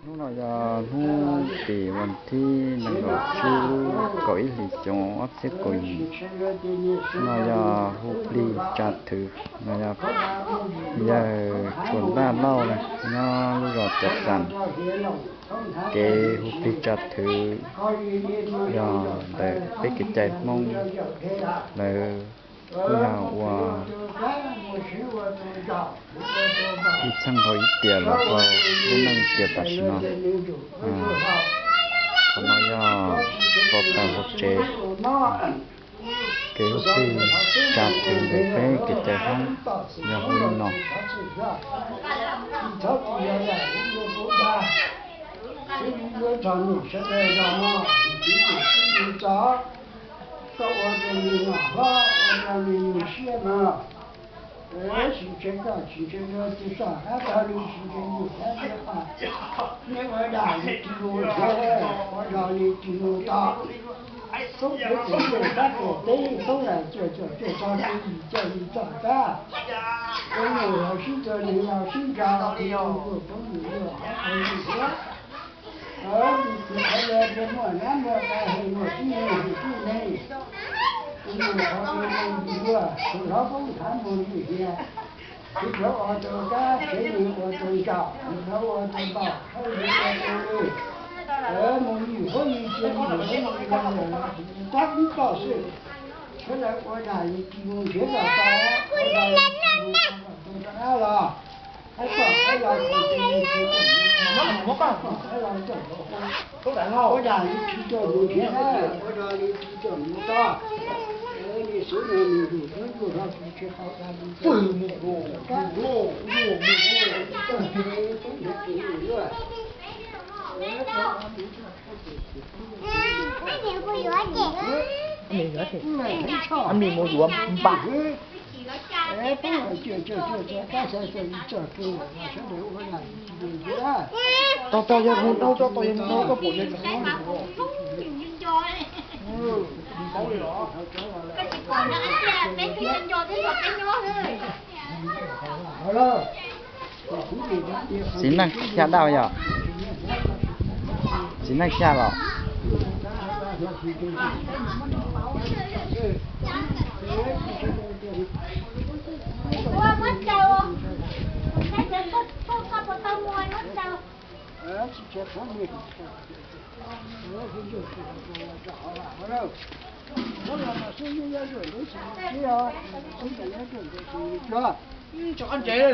lúc nào giờ thu thì mình thi năng độ chú cõi thì cho ấp sẽ cõi nào giờ hụt đi chặt thử nào giờ chuẩn ta lâu này nó lúc rồi chặt sẵn cái hụt đi chặt thử giờ để cái chạy mong để cứ nào qua ít sang thôi ít tiền là có lúc năng tiền ta xin nó còn nó giờ có ta có chế cái hút đi chặt thì để cái chạy không giờ hơi nó sống với tình yêu các cổ tế sống là cho cái cho đi cho ta cái người học sinh cho đi học sinh cao thì cũng nhiều hay quá thì phải là cái mỗi năm một cái một cái này cũng có cái gì nữa nó cũng tham muốn gì vậy thì nó ở chỗ ta cái gì ở chỗ cao nó ở chỗ cao hay là một nhiều có nhiều chuyện nhiều cái chắc cũng có sự thế là ở đây thì muốn biết là ta ở đây tôi đã là hay là nó không có hay là tôi đã lo ở đây thì cho nhiều chuyện ở đây thì cho nhiều ta đi số này mình đủ ra thì chưa có ra đi một lô anh mình mua rùa bạc to cho không đâu cho tôi đâu có bụi lên cái còn nó là cái nhân vô cái một cái nhó nữa xin năng kia đâu vậy xin năng kia rồi qua mất đâu cái chuyện có một tao mua mất đâu cho ăn chế đây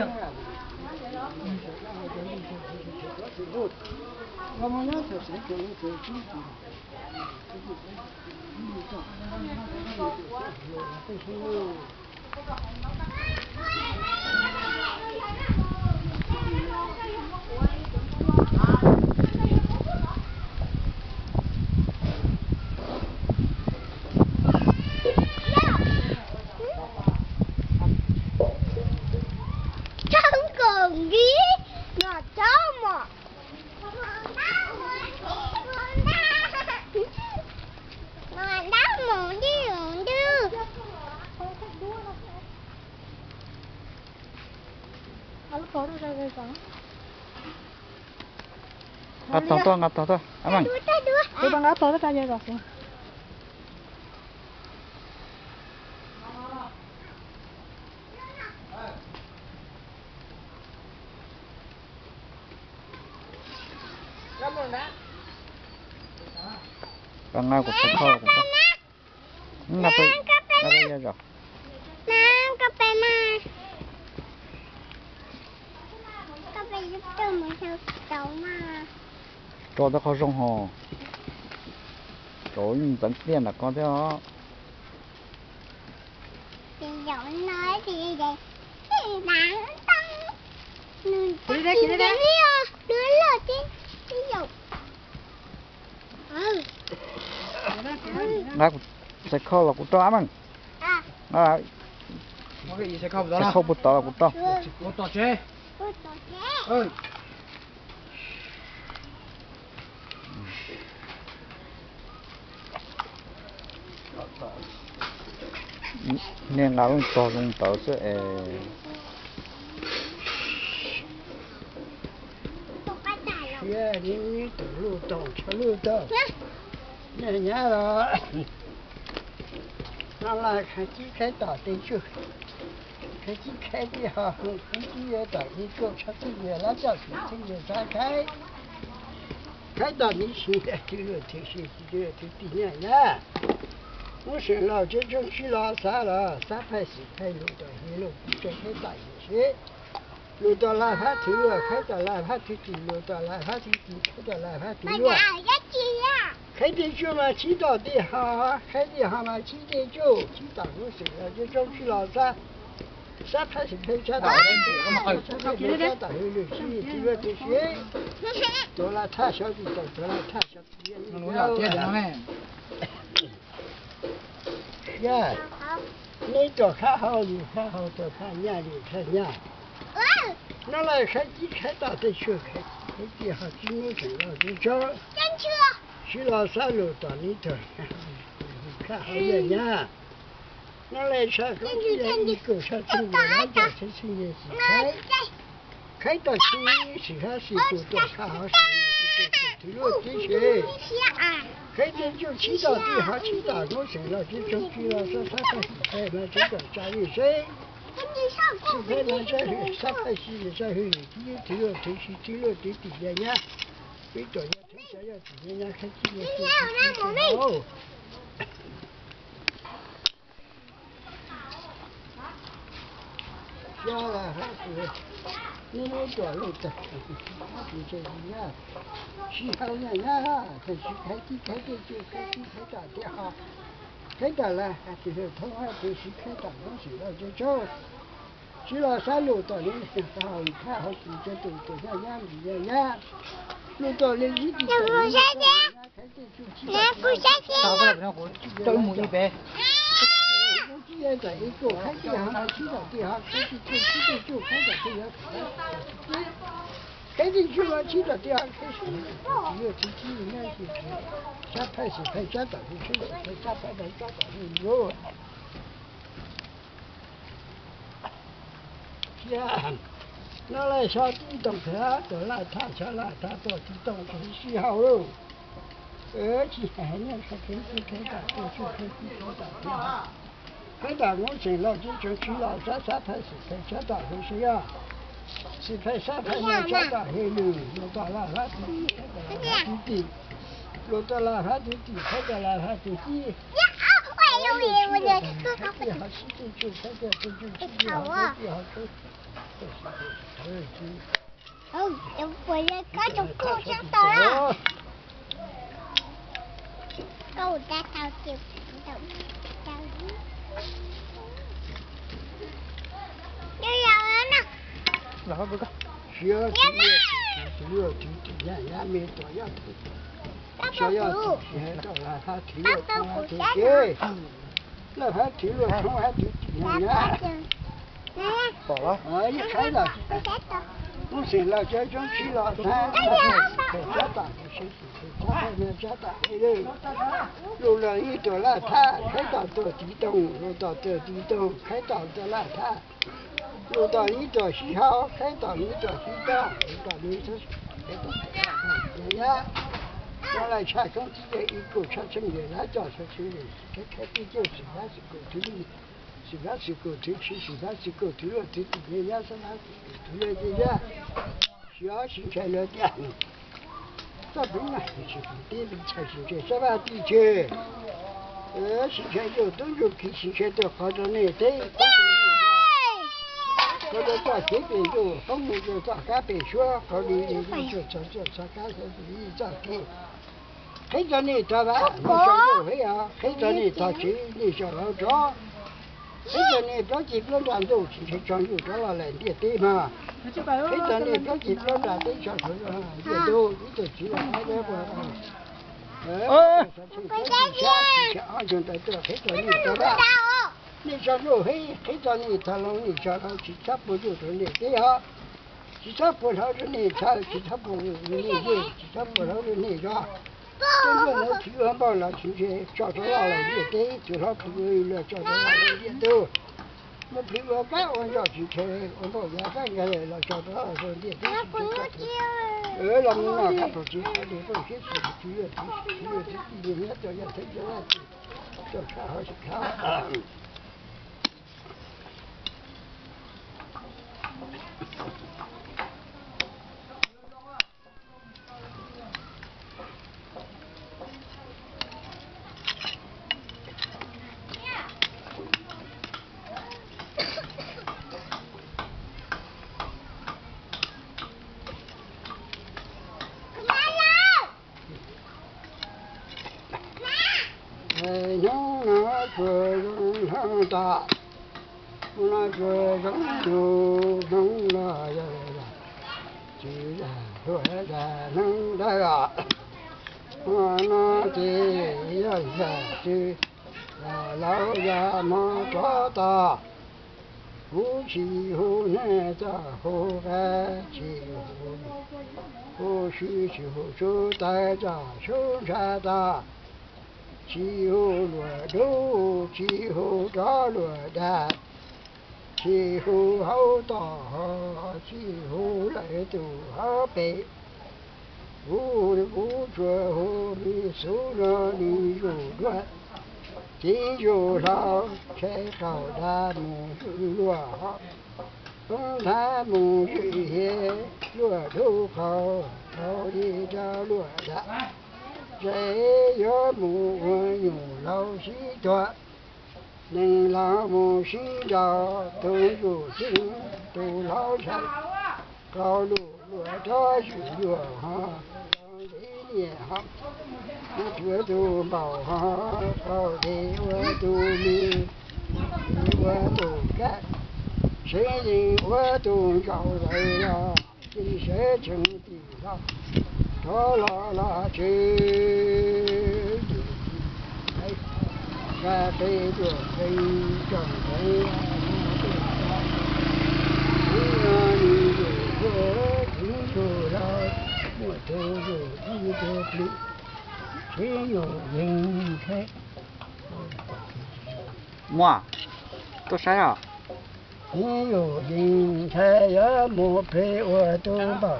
ngắt to amang tôi đang ngắt to ra vậy rồi con ngao của con kho của con ngắt rồi cho nó khó rong hồ rồi dẫn tiền là con thế đó thì giọng nói thì vậy thì đáng tăng đi đây đứa là cái giọng ngao sẽ kho là của to mà à cái gì sẽ không đó sẽ không bút to là của to một tọt chế ơi nên là to dùng tớ sẽ 些你走路动，吃路动。年了，咱来看几开大的就，看几开的哈，看几月大的就，吃几月辣椒水，几月炸开。开到你现在就有这些，就有这几年了。我是老这种去拉萨了，3派4派路到黑路，这开大一些。路到哪怕头了，开到哪怕头低，路到哪怕头低，开到哪怕头了。开的久嘛，骑到的好，开的好嘛，骑的久，骑到我是了，这种去拉萨，3派4派加到3派没加到黑路，骑这个这些。多了太小的多，多了太小的。呀，你多看好，你看好，多看伢的看伢。那来开机开大的车开机好，几年前了就叫。去拉萨路到里头，看好伢伢。那来车公鸡一个车从我那家车从也是开到去是看是多多看好是路地区。开的就骑到地下，骑到我城了，就中去了，3派4派嘛，这个加一些。4派嘛再去，3派4再去，第二推去，第二推底下呀，最多要推下要底下开几个哦。下来还是你们多路的，就这样。去好呀呀，开始开的就开大的哈，开到了还就是头还必须开到东西了就走，去了山路到你好看好几个都像样子呀，路到了一地到了，开的就去到。都没一百。既然在一个开地行，去到地行，开就开到这样。开进去了，去到地下开始，只有自己应该是3派4派加到就开始加到有。呀，那来小地洞开，到那他小那他到地洞就是洗好了，而且还能开始开到就开始开到。开到我城了，就去了3派4派加到就是呀。4派3派要加到黑路，路到哪怕地，路到哪怕地，开到哪怕地。开好西进去，开掉这就去好，开好车。我回来看到狗上到了，狗在到就有人呢。然后这个。需要体验没多样的，需要体验到哪怕体验从哪体验，哪怕体验从哪体验。好了。一开了。我醒了，这种去了3派加大加大黑路，路了一多邋遢，开到多地洞，路到多地洞，开到多邋遢。路到一多西好，开到一多西高，路到一多开到呀。我来查公鸡的一个车成也来叫出去的，开的就是80个推力，80个推去，80个推了推的，人家是拿推了这个，需要新材料的，这不难去，地里才新材，什么地区？新材料都有给新材料好着呢，对。或者到这边就后面就找干白说，后面就找干什么找给，黑着你找吧，你小路会啊，黑着你找去，你小老找，黑着你找几不乱走，去找有找了来点对嘛，黑着你找几不乱对小路啊，也都你就去了，那个安全带着黑着你找吧。你小路黑着你他弄你小路其他不就是你的呀？其他不好的你查，其他不你其他不好的你查。真正能提完包了，今天找到了也得，就他不会了，找到了也都。我平我干我要去吃，我把晚饭给了，找到了也得。ở lòng nó cắt rồi chứ để tôi chết chứ đi hết cho nhà thấy cho khá nó cười thằng ta nó cười giống như nông là chỉ là thôi là nông đây à nó chỉ là chỉ là lão già mà có ta hú chi hú nè ta hú ga chi hú sư chi hú chú ta cha chú cha ta chi hô lùa đô chi hô đó lùa đà chi hô hậu tỏ chi hô lại tù hở bể vũ chùa hô đi số nó đi dù đoạt chi dù lao che khảo đa mù lùa không tha mù chữ hê lùa đô khảo đi ra lùa đà dễ gió mù nhủ lâu xí toa nên lão mù xí đào tôi dù sinh tôi lão chạy cao lù lùa cho chủ lùa ha để nhẹ ha chúa tu bảo ha cao để qua tu mi qua tu cát sẽ gì qua tu giàu rồi là chỉ sẽ chứng tỷ đó đó là chứ ra đây được đây trồng đây đi rồi chính rồi là một thứ rồi đi được đi thế rồi nhìn thế mua tôi sai à thế rồi nhìn thế ở một thế ở tôi bảo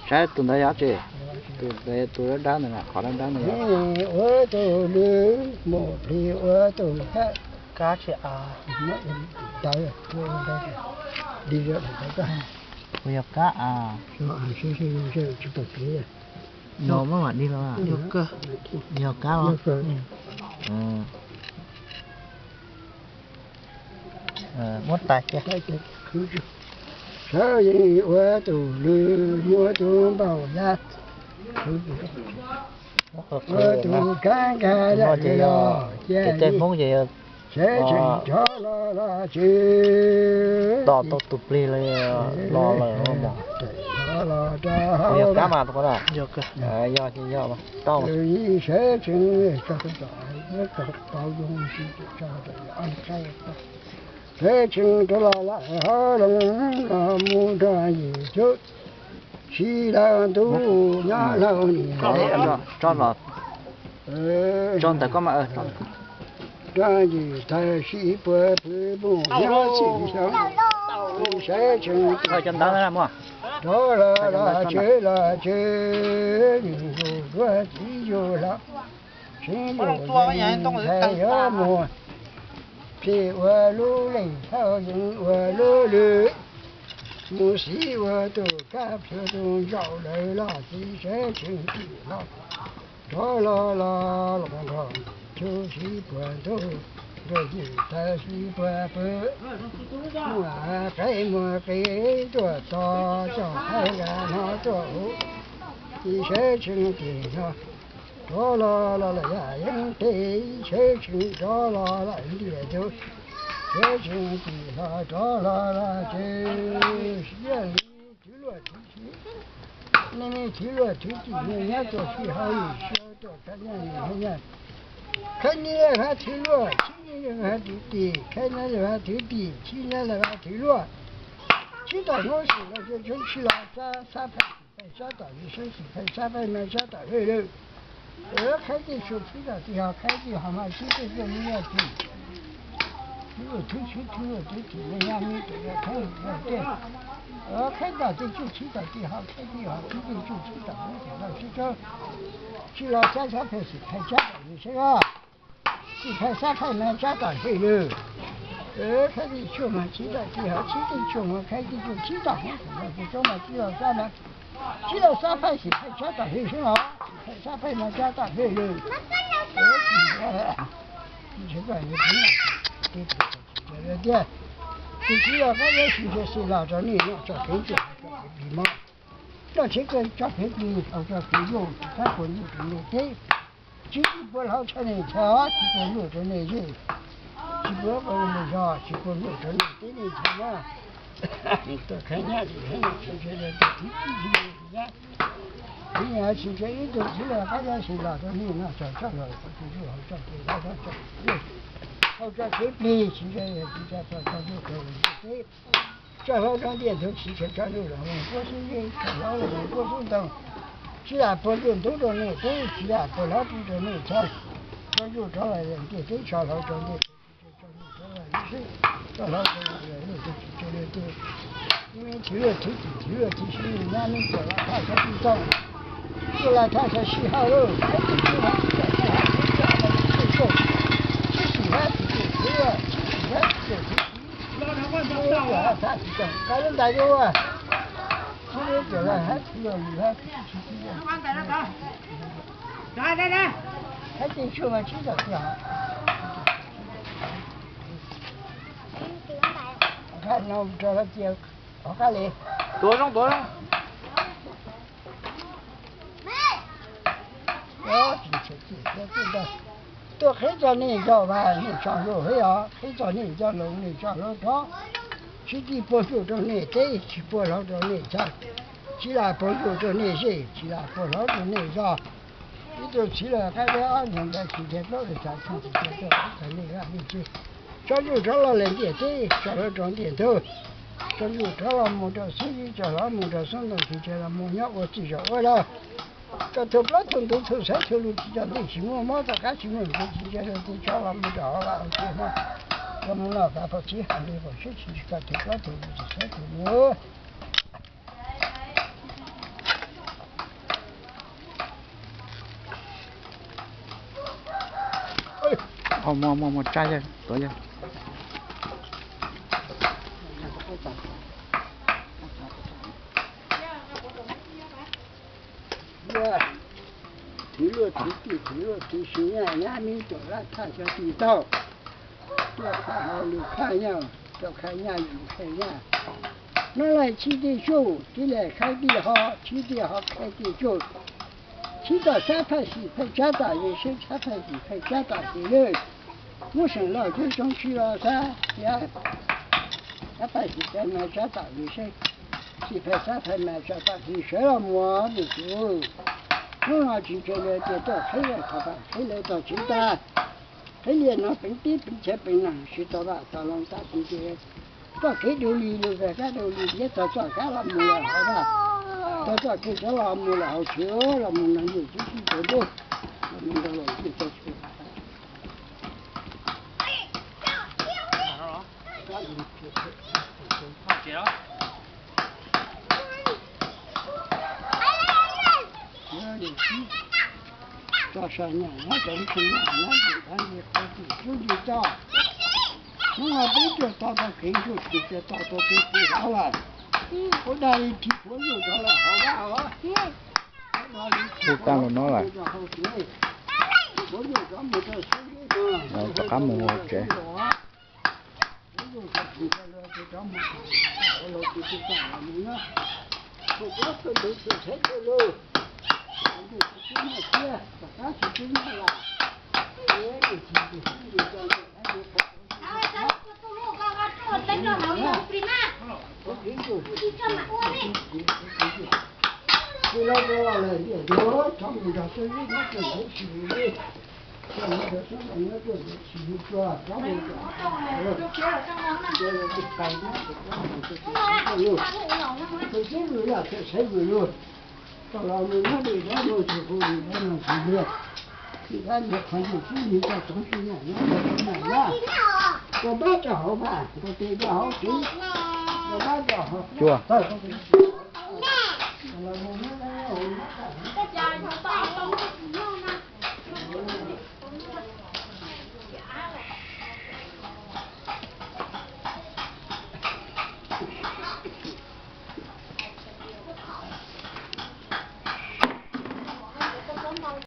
sai tụi nó giá trị tụi nó đá này khó đá này ở tôi đưa một thì ở tôi khác cá sẽ mất đây tôi đây đi ra đây có bây giờ cá rồi sẽ chụp tập kia nhỏ mà đi rồi nhiều cơ nhiều cá lắm mất tay kia sao gì ở tôi đưa mua tôi bảo ra tôi cá ra trên món gì sẽ cho là chứ đỏ tụt ly lên lo mà nhiều cá mà có là nhiều cơ do mà to sẽ chừng cho cái nó có bao dung gì cho ăn chay thế chừng đó là họ là mua ra gì chứ chỉ là tu nhá lâu nhỉ cho là cho tại có mà ra gì ta chỉ bữa bữa nhá chỉ sống sẽ chừng thôi chân đó là mua đó là chế nhìn dù đó chỉ dù là chỉ dù thấy ở mùa thì ở lũ lên sau những ở lũ lũ mùa xí ở từ các phía từ dạo đây là chỉ sẽ chừng chỉ là đó là chú sĩ bữa thôi rồi gì ta sĩ bữa mùa cáiตัวto cho hay là nó cho chỉ sẽ chừng chỉ nó đó là giả những cái sẽ chừng đó là địa chứ sẽ chừng chỉ là đó là chứ hiện chỉ luật chỉ nên chỉ luật chỉ nên nhớ cho khi hay cho cái này cái này là chỉ luật chỉ là chỉ cái này là chỉ chỉ là chỉ luật chỉ到我是了就去了三百下到一生是300没下到6开的手推的这样开的好嘛其实是你要去如果推了人家没这个看对开到这就去到最好，开最好，去就去到那点了，去到去了3块是开家的有些啊，去开3块买家的会有，开的去嘛，去到最好，去的去嘛，开的就去到，就这么去了3块，去了3块是开家的会有啊，开3块买家的会有，你这个也不用，对。你只要那个学习是拿着你用照片就比嘛，那这个照片比好照片用，他不用的那对，只不老穿的条，只不用的那些，只不不那啥，只不用的那对那条嘛，你多看下子，看学习的都挺积极的，你要学习运动起来，大家是拿着你那照照了，就好照片，好照。好这这比现在也比较早早就可以，对，这好长点头汽车转路了，我是也看到了，我是等，其他不运动的那对，其他不老不的那才，转就转来人对对，小老转的，转来是，小老转来人对，因为体育是人家们做了，他才知道，做了他才喜好喽，还是喜欢，Cái đại vô à, cái chỗ là hết rồi hết. Đây. Hết tiền chưa mà chỉ được rồi. Cái nào cho nó chiều, có cái gì? Đuổi không? Đó, chỉ đó. Tôi thấy cho nên cho bà nên cho rồi hả? Thấy cho nên cho lồng nên cho nó đó. Chỉ bố chủ cho nên thế, chỉ bố lão cho nên sao? Chỉ là bố chủ cho nên gì? Chỉ là bố lão cho nên sao? Chỉ là cái đó anh ta chỉ để đó để trả tiền chỉ để đó cái này là như thế. Cho dù cho là lên tiền thế, cho nó tròn tiền thôi. Cho dù cho là một trò sinh cho là một trò sống đồng thì chỉ là một nhóc của chỉ rồi đó. Cái thứ đó thường sẽ theo luật cho nên chỉ mua mà tất cả chỉ mua cái chỉ để thì cho là một trò là ok mà. Còn nó phải có chỉ hàng đi vào sẽ chỉ cái thứ đó thì sẽ theo nữa. Một chai rồi, tối rồi. Thứ sinh nhà mình chỗ là thay cho tùy tao. Cho khai họ lưu khai nhau, cho khai nhà lưu khai nhà. Nó lại chỉ đi chỗ, chỉ là khai đi họ, chỉ đi họ khai đi chỗ. Chỉ là xã phải gì phải trả tài, vì sẽ xã phải gì phải trả tài thìเลย. Muốn sinh lo chứ trong khi lo xã, xã phải gì phải mà trả tài vì sẽ. Chỉ phải xã phải mà trả tài thì sẽ là mua được chỗ. Nó là chỉ cho nên để cho thấy là các bạn thấy là cho chúng ta thấy liền nó bình tĩnh bình chế bình nào chỉ cho bạn cho lòng ta bình chế có cái điều gì được về cái điều gì nhất cho cái làm mù là họ ba cho cái cho làm mù là họ chữa là mình làm gì chứ không được mình đâu là chỉ cho chữa cho sao nhà nó cũng không nhà nó chỉ ăn việc có gì cho nó là biết cho tao tao kiến cho tao cái đó là ở đây chỉ có nhiều đó là họ ba Cái tao nó là cá mù trẻ Tao làm mình nó bị đó rồi thì cô đi đó là gì được thì anh được phải một cái gì cho tổng suy nghĩ nó được cái này nhá có bác cho họ bà có tiền cho họ chứ chua Là một